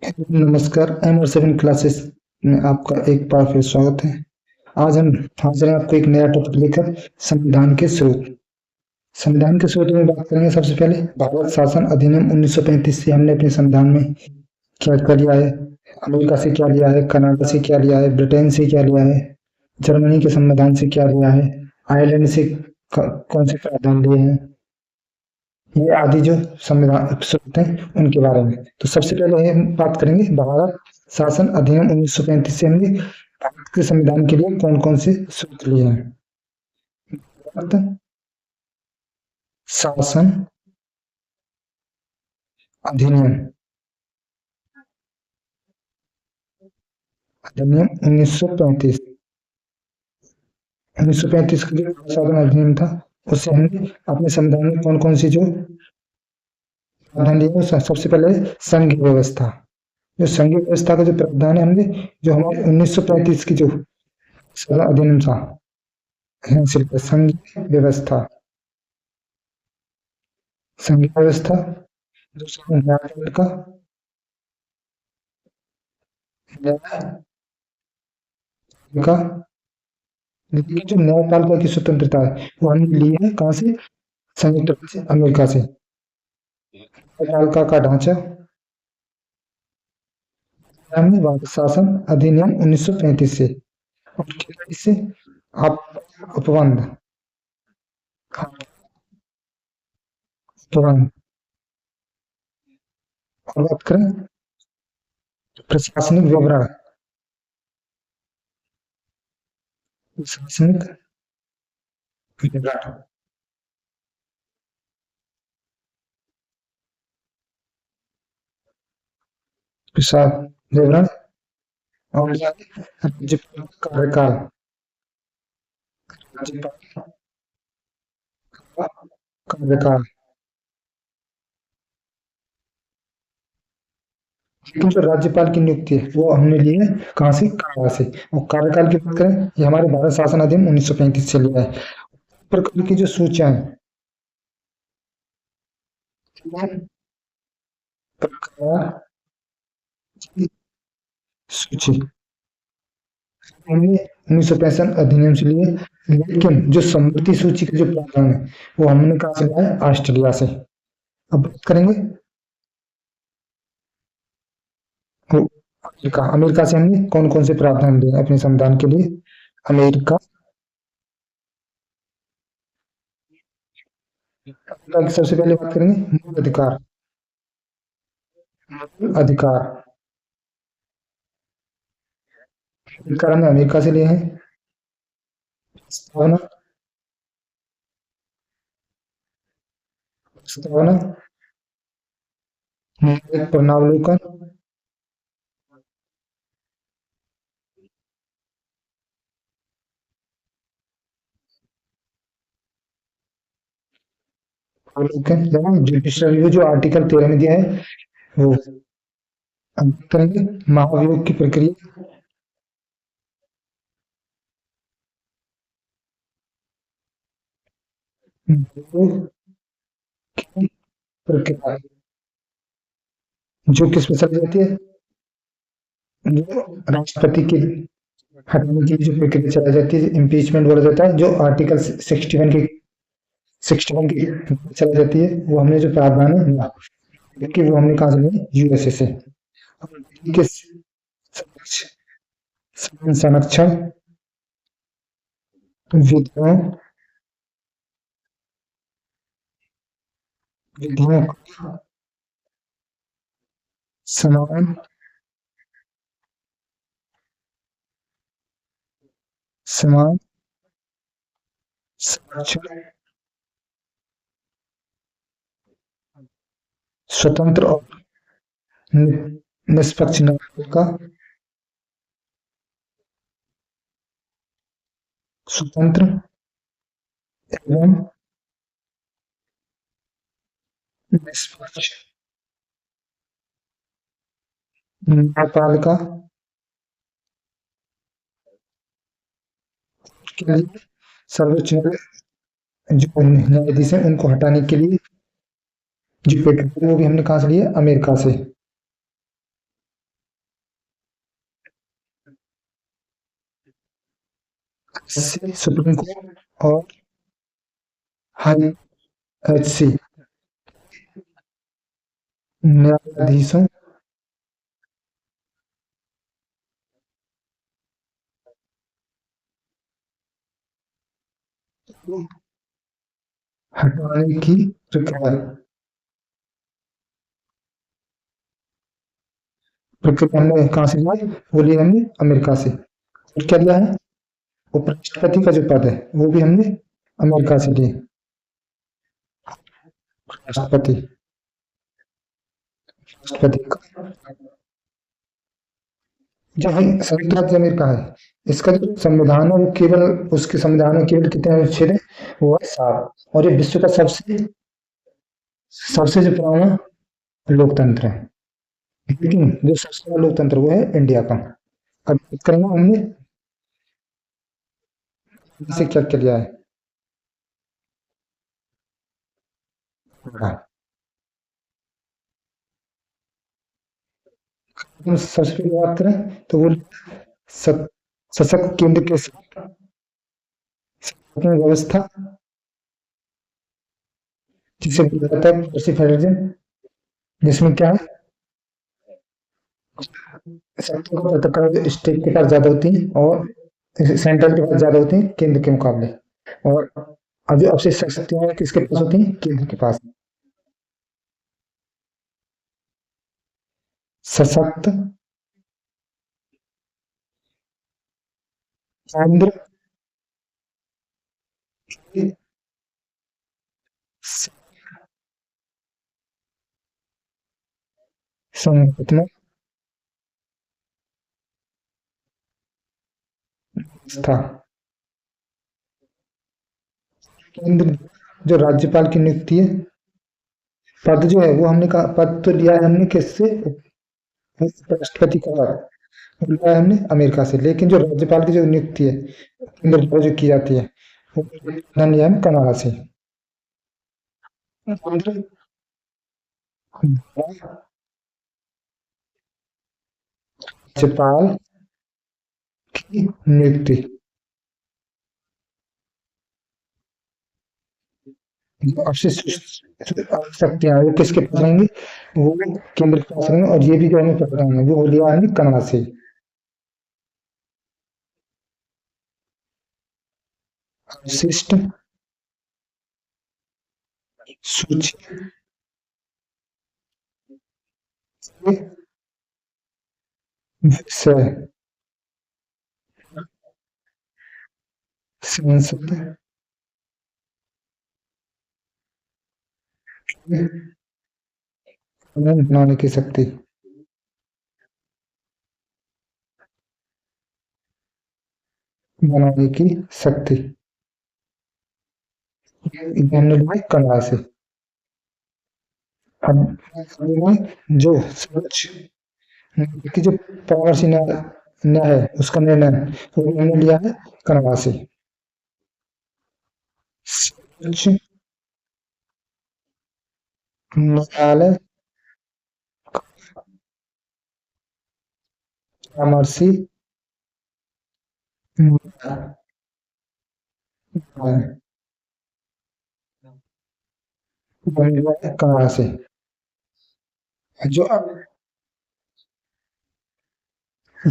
नमस्कार, एम और 7 क्लासेस में आपका एक बार फिर स्वागत है। आज हम हाजिर हैं आपको एक नया टॉपिक लेकर संविधान के स्रोत। संविधान के स्रोत में बात करेंगे। सबसे पहले भारत शासन अधिनियम 1935 से हमने अपने संविधान में क्या क्या लिया है, अमेरिका से क्या लिया है, कनाडा से क्या लिया है, ब्रिटेन से क्या लिया है, जर्मनी के संविधान से क्या लिया है, आयरलैंड से कौन से प्रावधान लिए हैं, ये आदि जो संविधान स्रोत हैं उनके बारे में। तो सबसे पहले हम बात करेंगे भारत शासन अधिनियम 1935 से हमने भारत के संविधान के लिए कौन कौन से स्रोत लिए हैं। भारत शासन अधिनियम अधिनियम 1935। 1935 का जो शासन अधिनियम था उससे हमने अपने संविधान में कौन कौन सी जो प्रावधान लिए सबसे पहले संघीय व्यवस्था। जो संघीय व्यवस्था का जो प्रावधान है हमने जो हमारे 1935 की जो अधिनियम था संघीय व्यवस्था। संघीय व्यवस्था दूसरा न्यायपालिका का न्यायपालिका लेकिन जो न्यायपालिका की स्वतंत्रता है वो हमने ली है कहाँ से, संयुक्त राज्य अमेरिका से। न्यायपालिका का ढांचा हमने भारत शासन अधिनियम 1935 से और इससे आप उपबंध उपबंध और बात करें प्रशासनिक विवरण। प्रशासनिक विवरण विवरण और राज्यपाल कार्यकाल। राज्यपाल का कार्यकाल लेकिन जो राज्यपाल की नियुक्ति है वो हमने ली है कहाँ से, कानडा से। और कार्यकाल की बात करें ये हमारे भारत शासन अधिनियम 1935 से लिया है। प्रकार की जो सूचियां हैं, प्रकार की सूची हमने 1965 अधिनियम से लिए, लेकिन जो समवर्ती सूची का जो प्रावधान है वो हमने कहाँ से लिया है, ऑस्ट्रेलिया से। अब बात करेंगे अमेरिका। अमेरिका से हमने कौन कौन से प्रावधान लिए अपने संविधान के लिए। अमेरिका अमेरिका की सबसे पहले बात करेंगे मूल अधिकार। मूल अधिकार अधिकार हमने अमेरिका से लिए हैं। प्रस्तावना प्रस्तावना न्यायिक पुनरावलोकन अवलोकन जुडिशियल रिव्यू जो आर्टिकल 13 में दिया है वो। अब करेंगे महाभियोग की प्रक्रिया। महाभियोग की प्रक्रिया जो किस में चली जाती है, जो राष्ट्रपति की हटाने की जो प्रक्रिया चलाई जाती है इम्पीचमेंट बोला जाता है, जो आर्टिकल 61 की चलाई जाती है। वो हमने जो प्रावधान है कि वो हमने कहा से लिए, यूएसए से। के संरक्षण विधियों विधियों का समान समान संरक्षण स्वतंत्र और निष्पक्ष न्यायपालिका का स्वतंत्र एवं निष्पक्ष न्यायपालिका के लिए सर्वोच्च न्यायालय जो न्यायाधीश है उनको हटाने के लिए जो प्रक्रिया वो भी हमने कहा से लिए, अमेरिका से। एससी सुप्रीम कोर्ट और हाई एचसी न्यायाधीशों को हटाने की प्रक्रिया प्रक्रिया हमने कहाँ से लिया? वो लिया हमने अमेरिका से। और क्या लिया है? उपराष्ट्रपति का जो पद है वो भी हमने अमेरिका से लिए। राष्ट्रपति राष्ट्रपति का जो है संयुक्त राज्य अमेरिका है, इसका जो संविधान है वो केवल उसके संविधान में केवल कितने अनुच्छेद है? वो है 7। और ये विश्व का सबसे सबसे जो पुराना लोकतंत्र है। लेकिन जो सबसे बड़ा लोकतंत्र वो है इंडिया का। अब बात करेंगे हमने से क्या क्या लिया है। हाँ, हम सबसे पहले बात करें तो वो सत- सशक्त केंद्र के साथ शासकीय व्यवस्था जिसे बोला जाता है कृषि फेडरलिज्म, जिसमें क्या है सत्ता को पकड़ स्टेट के पास ज्यादा होती है और सेंट्रल के पास ज्यादा होती है केंद्र के मुकाबले। और अब जो अवशिष्ट शक्तियां हैं किसके पास होती है? केंद्र के पास। सशक्त केंद्र की संगठनात्मक व्यवस्था। केंद्र जो राज्यपाल की नियुक्ति है, पद जो है वो हमने कहा पद तो लिया है हमने किससे? राष्ट्रपति का पद लिया है हमने अमेरिका से। लेकिन जो राज्यपाल की जो नियुक्ति है केंद्र द्वारा जो की जाती है वो लिया है कनाडा से। केंद्र राज्यपाल की नियुक्ति जो अवशिष्ट शक्तियां वो किसके पास रहेंगी? वो केंद्र के पास रहेंगे। और ये भी जो हमें पता है वो लिया है कनाडा से। अवशिष्ट सूची से विषय संसद कानून बनाने की शक्ति। बनाने की शक्ति ये हमने लिया है कनाडा से। अब जो सर्वोच्च की जो परामर्श न्याय न्याय है उसका निर्णय वो हमने लिया है कनाडा से। सर्वोच्च न्यायालय परामर्शी न्याय हमने लिया है कनाडा से। जो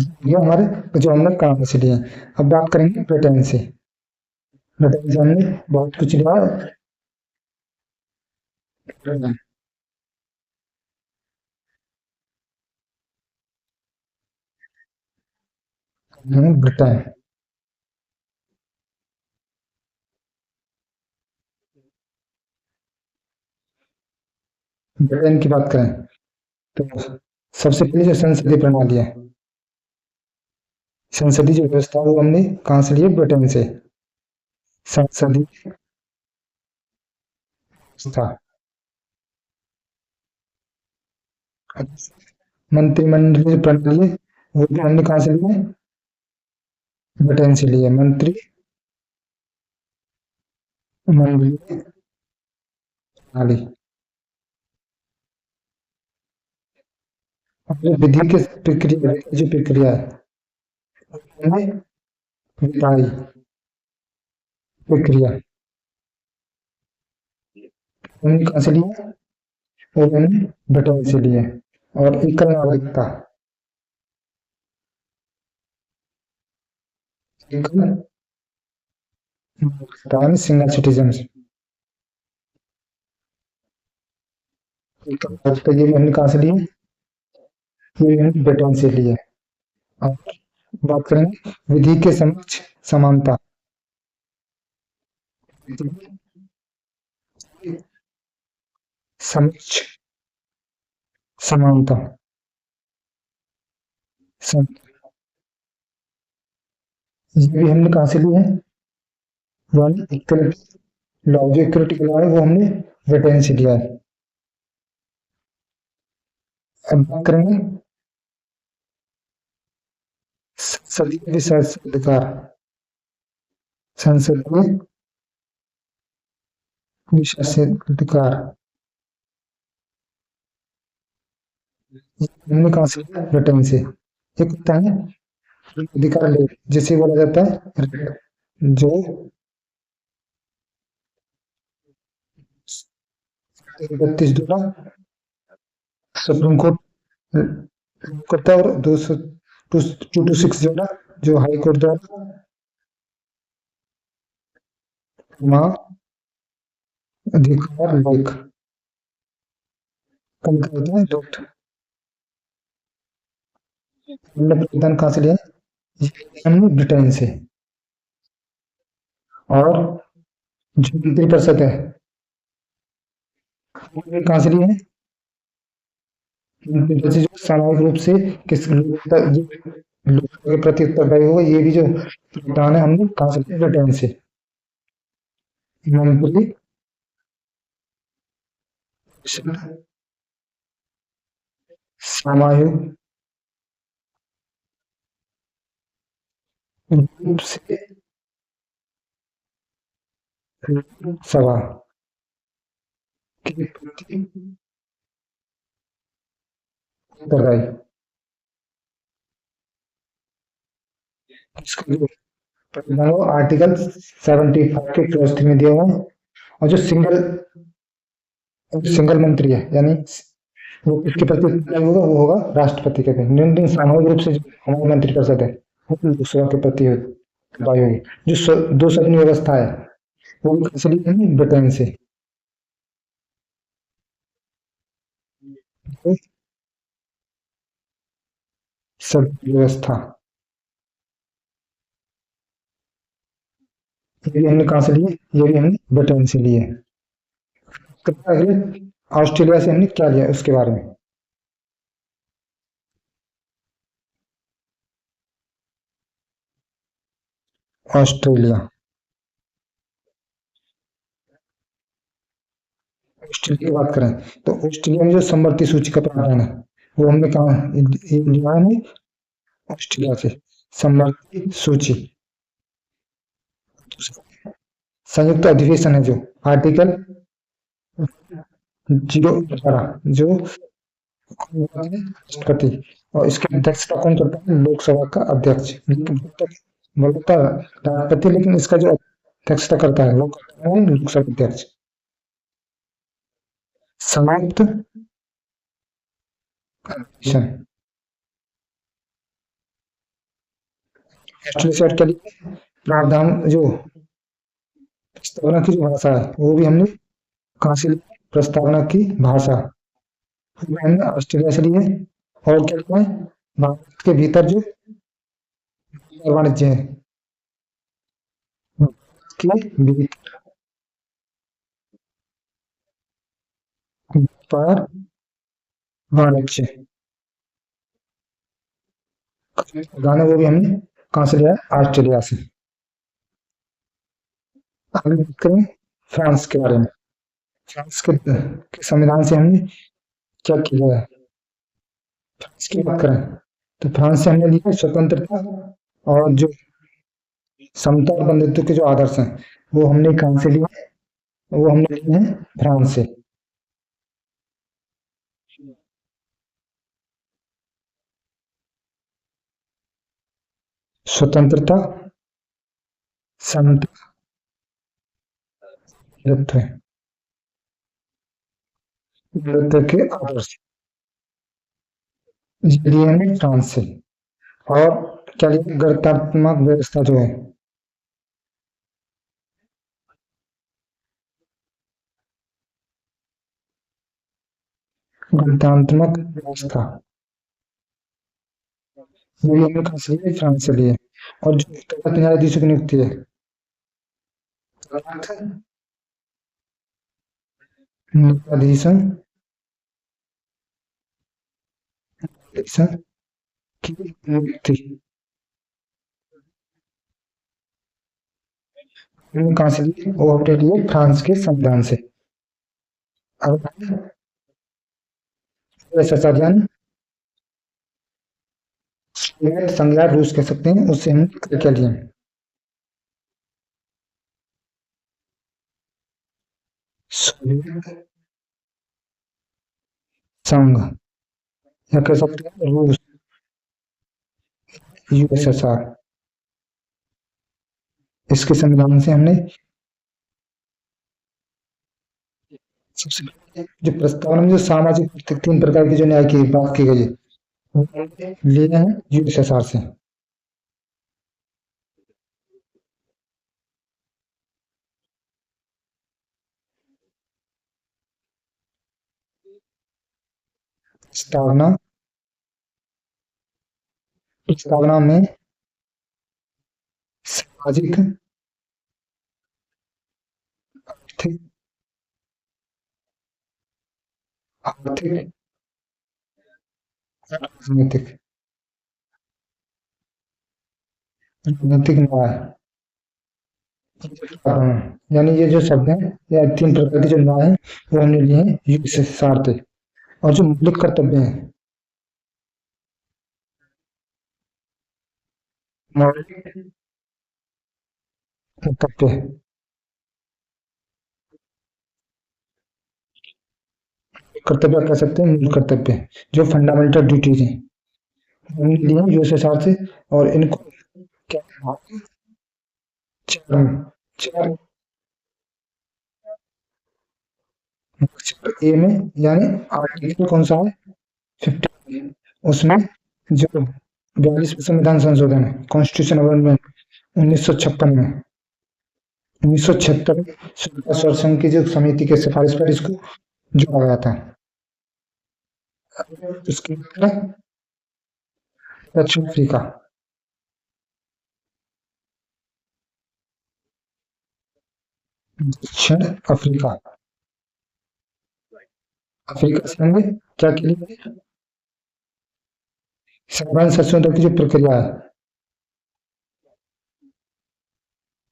ये हमारे जो हमने कनाडा से लिए हैं। अब बात करेंगे ब्रिटेन से। ब्रिटेन से हमने बहुत कुछ लिया है। ब्रिटेन ब्रिटेन की बात करें तो सबसे पहले जो संसदीय प्रणाली है, संसदीय जो व्यवस्था है, वो हमने कहाँ से लिए? ब्रिटेन से। संसदीय व्यवस्था मंत्रिमंडलीय प्रणाली है, वो भी हमने कहाँ से लिए? ब्रिटेन से लिए। मंडलीय प्रणाली। और जो विधि की प्रक्रिया जो प्रक्रिया है हमने बताई। प्रक्रिया हमने कहाँ से लिया? वो हमने ब्रिटेन से लिया। और एकल नागरिकता, एकल नागरिकता यानी सिंगल सिटीजनशिप, एकल नागरिकता ये भी हमने कहाँ से लिया? ये भी हमने ब्रिटेन से लिया। और बात करेंगे विधि के समक्ष समानता। विधि के समक्ष समानता, सम, ये भी हमने कहाँ से लिया है? यानी इक्वलिटी लॉ, जो इक्वलिटी का लॉ है वो हमने ब्रिटेन से लिया है। अब बात करेंगे संसदीय विशेषाधिकार, संसदीय विशेषाधिकार हमने कहाँ से लिया? ब्रिटेन से। एक होता है अधिकार लेख, जिसे बोला जाता है writ, जो 32 द्वारा सुप्रीम कोर्ट करता है, और 226 द्वारा जो हाई कोर्ट द्वारा वहाँ अधिकार लेख कम करता है लेट। हमने प्रावधान कहाँ से लिया? ये हमने ब्रिटेन से। और जो मंत्रिपरिषद है वो भी कहाँ से लिए हैं? मंत्रिपरिषद जो सामूहिक रूप से किस लोकसभा के प्रति उत्तरदायी होगा, ये भी जो प्रावधान है हमने कहाँ से लिया? ब्रिटेन से। मंत्री सामूहिक रूप से लोकसभा के प्रति उत्तरदायी। इसका जो प्रावधान है वो आर्टिकल 75 के क्लॉज 3 में दिया हुआ है। और जो सिंगल मंत्री है, यानी वो किसके प्रति उत्तरदायी होगा? वो होगा राष्ट्रपति के प्रति। लेकिन सामूहिक रूप से जो हमारी मंत्रिपरिषद है वो लोकसभा के प्रति उत्तरदायी होगी। जो दो सदनीय व्यवस्था है वो भी कहाँ से ली है? ब्रिटेन से। सदन व्यवस्था ये भी हमने कहाँ से लिए? ये भी हमने ब्रिटेन से लिए। अगले ऑस्ट्रेलिया से हमने क्या लिया उसके बारे में। ऑस्ट्रेलिया, ऑस्ट्रेलिया की बात करें तो ऑस्ट्रेलिया में जो समवर्ती सूची का प्रावधान है वो हमने कहा लिया है? ऑस्ट्रेलिया से समवर्ती सूची। संयुक्त अधिवेशन है जो आर्टिकल 0 जो राष्ट्रपति, और इसकी अध्यक्षता कौन करता है? लोकसभा का अध्यक्ष बोलता है राष्ट्रपति, लेकिन इसका जो अध्यक्षता करता है वो करता है लोकसभा अध्यक्ष। संयुक्त अधिवेशन ऑस्ट्रेलिया के लिए प्रावधान, जो प्रस्तावना की जो भाषा है वो भी हमने कहाँ से ली? प्रस्तावना की भाषा वो हमने ऑस्ट्रेलिया से ली है। और क्या लिखा है? भारत के भीतर जो वाणिज्य है, के व्यापार वाणिज्य गाना वो भी हमने कहाँ से लिया है? ऑस्ट्रेलिया से। आगे बात करें फ्रांस के बारे में। फ्रांस के संविधान से हमने क्या किया है? फ्रांस की बात करें तो फ्रांस से हमने लिया स्वतंत्रता, और जो समता और बंधुत्व के जो आदर्श हैं वो हमने कहाँ से लिए? वो हमने लिए हैं फ्रांस से। स्वतंत्रता, समता गुरुत्व गुरुत्व के आदर्श ये लिए हमने फ्रांस से। और क्या लिया, गणितात्मक व्यवस्था जो है, गणितात्मक व्यवस्था ये भी हमने कहाँ से लिए, फ्रांस से लिए। और जो तैनात न्यायाधीशों की नियुक्ति है, तैनात न्यायाधीशों न्यायाधीशों की नियुक्ति हमने कहाँ से ली, वो अपने लिए फ्रांस के संविधान से। अब एसएसआर यानी सोवियत संघ रूस कह सकते हैं, उससे हम क्या लिए, सोवियत संघ, या कह सकते हैं रूस, यूएसएसआर। इसके संविधान से हमने सबसे पहले जो प्रस्तावना में जो सामाजिक 3 प्रकार की जो न्याय की बात की गई है, वो हमने लिए हैं यूएसएसआर से। प्रस्तावना प्रस्तावना में सामाजिक, आर्थिक आर्थिक राजनीतिक राजनीतिक न्याय, यानी ये जो शब्द हैं, या 3 प्रकार के जो न्याय है, वो हमने लिए हैं यूएसएसआर से। और जो मौलिक कर्तव्य है, मौलिक कर्तव्य, कर्तव्य कह सकते हैं, मूल कर्तव्य, जो फंडामेंटल ड्यूटीज हैं, हमने लिए हैं यूएसएसआर से। और इनको क्या, चार चार ए में, यानी आर्टिकल कौन सा है, 50, उसमें जो 42 संविधान संशोधन है, कॉन्स्टिट्यूशन अमेंडमेंट 1956 में, 1976 में संघ संघ की जो समिति के सिफारिश पर इसको जोड़ा गया था। उसके बाद दक्षिण अफ्रीका, दक्षिण अफ्रीका, अफ्रीका से हमने क्या के लिए, संविधान संशोधन की जो प्रक्रिया है,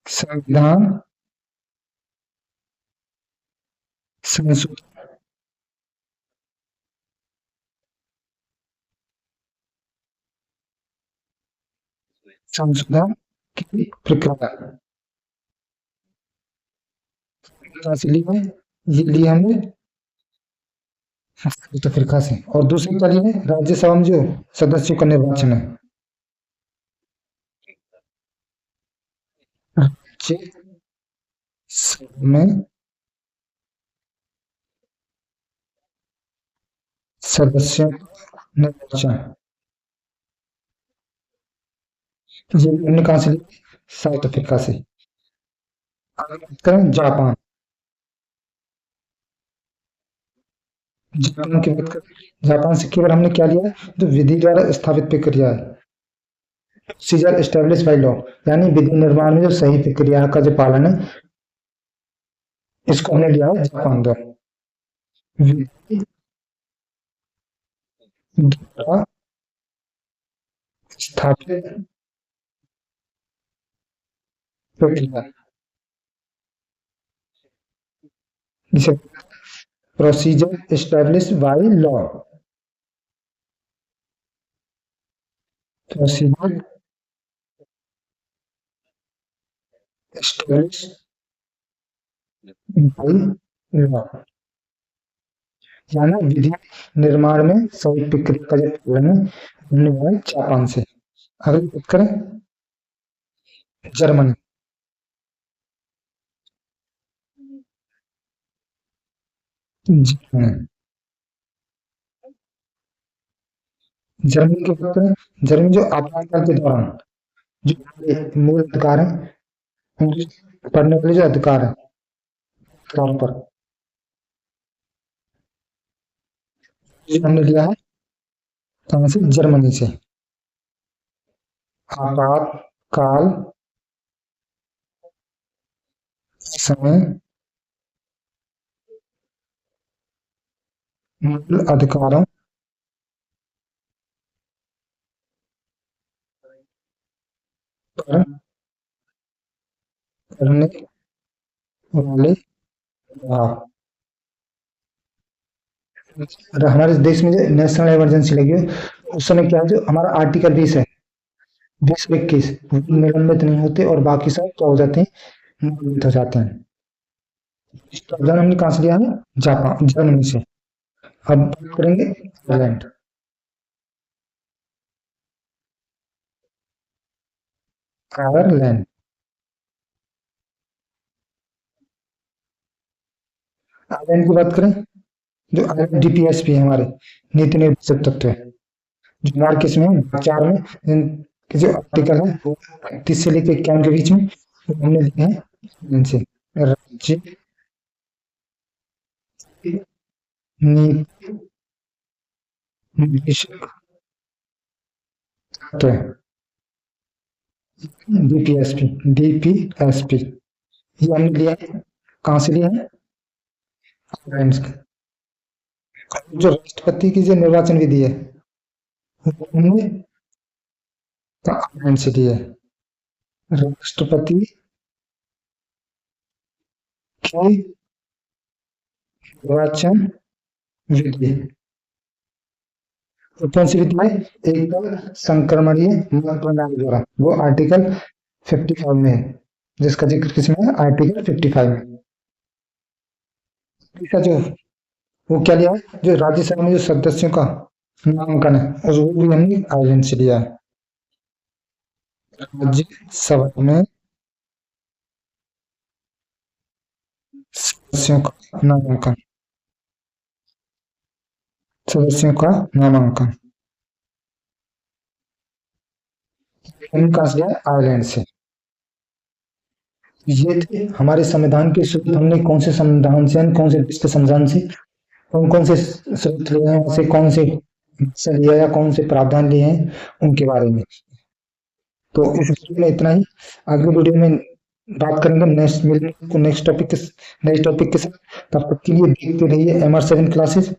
संविधान संशोधन संशोधन की प्रक्रिया कहाँ से ली है, ये लिए हमने साउथ अफ्रीका से। और दूसरी क्या लिए, राज्यसभा में जो सदस्यों का निर्वाचन है, राज्यसभा में सदस्यों का निर्वाचन, ये भी हमने कहाँ से ली, साउथ अफ्रीका से। आगे बात करें जापान, जापान की बात करें, जापान से केवल हमने क्या लिया है, जो विधि द्वारा स्थापित प्रक्रिया है, प्रोसीजर एस्टेब्लिश बाय लॉ, यानी विधि निर्माण में जो सही प्रक्रिया का जो पालन है, इसको हमने लिया है जापान द्वारा। विधि द्वारा स्थापित प्रक्रिया, जिसे procedure establish by law, procedure establish by law, यानी विधि निर्माण में सही प्रक्रिया का जो पालन है, हमने लिया है जापान से। अगली बात करें जर्मनी, जर्मन। जर्मनी की बात करें, जर्मनी जो आपातकाल के दौरान जो हमारे मूल अधिकार है, उनकी पढ़ने के लिए जो अधिकार है, तौर पर जो हमने लिया है कहाँ से, जर्मनी से। आपातकाल समय मूल अधिकारों पर करने वाले बदलाव। और हमारे देश में जो नेशनल इमरजेंसी लगी है, उस समय क्या है, जो हमारा आर्टिकल 20 है, 20 और 21, वो निलंबित नहीं होते और बाकी सब क्या हो जाते हैं, निलंबित हो जाते हैं। इस प्रावधान हमने कहाँ से लिया है, जापान, जर्मनी से। अब बात करेंगे आयरलैंड। आयरलैंड, आयरलैंड की बात करें, जो डीपीएसपी है हमारे, नीति निर्देशक तत्व है, जो हमारे किसमें है, भाग 4 में, इनके जो आर्टिकल है वो 31 से लेकर 51 के बीच में, वो हमने लिए हैं इनसे। राज्य नीति निर्देशक तत्व, डीपीएसपी, डीपीएसपी ये हमने लिया है, कहाँ से लिया है, आयरलैंड से। जो राष्ट्रपति की जो निर्वाचन विधि है, वो हमने आयरलैंड से लिया है। राष्ट्रपति की निर्वाचन विधि, वो कौन सी विधि है, एकल संक्रमणीय मत प्रणाली द्वारा, वो आर्टिकल 55 में है, जिसका जिक्र किसमें है, आर्टिकल 55 में। इसका जो वो क्या लिया है, जो राज्यसभा में जो सदस्यों का नामांकन है, और वो भी हमने आयरलैंड से लिया है। राज्यसभा में सदस्यों का नामांकन, सदस्यों का नामांकन हमने कहाँ से लिया है, आयरलैंड से। ये थे हमारे संविधान के स्रोत, हमने कौन से संविधान से, कौन से देश के संविधान से, कौन कौन से स्रोत लिए हैं, उनसे कौन से हिस्सा लिया या कौन से प्रावधान लिए हैं, उनके बारे में। तो इस वीडियो में इतना ही। अगले वीडियो में बात करेंगे नेक्स्ट, मिलेंगे नेक्स्ट टॉपिक के, नेक्स्ट टॉपिक के साथ। तब तक के लिए देखते रहिए MR7 क्लासेस।